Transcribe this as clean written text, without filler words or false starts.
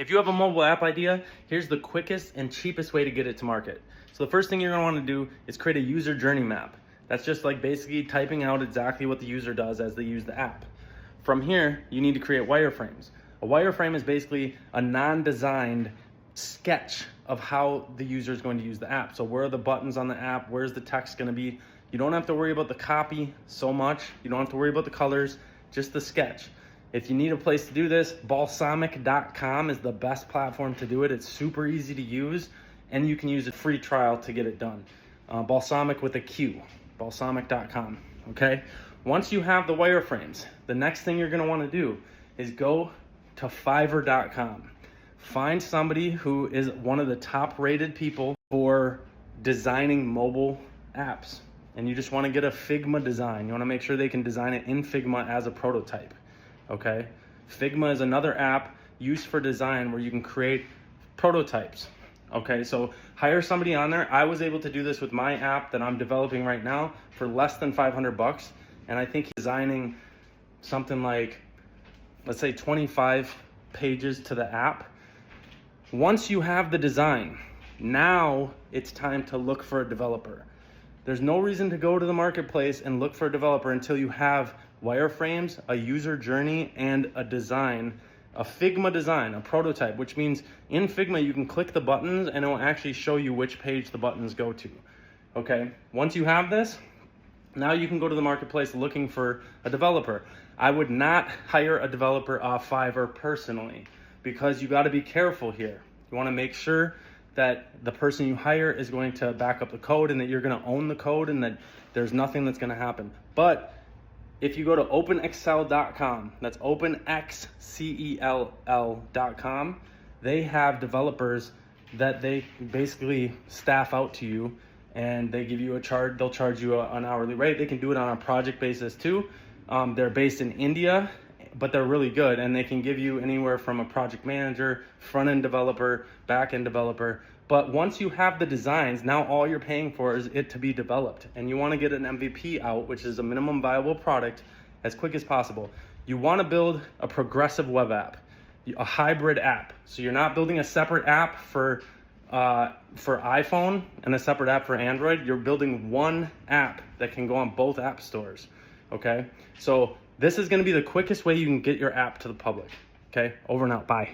If you have a mobile app idea, here's the quickest and cheapest way to get it to market. So the first thing you're gonna wanna do is create a user journey map. That's just like basically typing out exactly what the user does as they use the app. From here, you need to create wireframes. A wireframe is basically a non-designed sketch of how the user is going to use the app. So where are the buttons on the app? Where's the text gonna be? You don't have to worry about the copy so much. You don't have to worry about the colors, just the sketch. If you need a place to do this, balsamiq.com is the best platform to do it. It's super easy to use, and you can use a free trial to get it done. Balsamiq with a Q, balsamiq.com, okay? Once you have the wireframes, the next thing you're gonna wanna do is go to fiverr.com. Find somebody who is one of the top rated people for designing mobile apps. And you just wanna get a Figma design. You wanna make sure they can design it in Figma as a prototype. Okay, Figma is another app used for design where you can create prototypes. Okay, so hire somebody on there. I was able to do this with my app that I'm developing right now for less than 500 bucks. And I think designing something like, let's say 25 pages to the app. Once you have the design, now it's time to look for a developer. There's no reason to go to the marketplace and look for a developer until you have wireframes, a user journey, and a design, a Figma design, a prototype, which means in Figma you can click the buttons and it will actually show you which page the buttons go to. Okay, once you have this, now you can go to the marketplace looking for a developer. I would not hire a developer off Fiverr personally, because you got to be careful here. You want to make sure that the person you hire is going to back up the code and that you're going to own the code and that there's nothing that's going to happen. But if you go to openxcel.com, that's openxcell.com, they have developers that they basically staff out to you, and they give you a charge. They'll charge you an hourly rate. They can do it on a project basis too. They're based in India, but they're really good, and they can give you anywhere from a project manager, front-end developer, back-end developer. But once you have the designs, now all you're paying for is it to be developed. And you want to get an MVP out, which is a minimum viable product, as quick as possible. You want to build a progressive web app, a hybrid app. So you're not building a separate app for iPhone and a separate app for Android. You're building one app that can go on both app stores, okay? So this is going to be the quickest way you can get your app to the public, okay? Over and out, bye.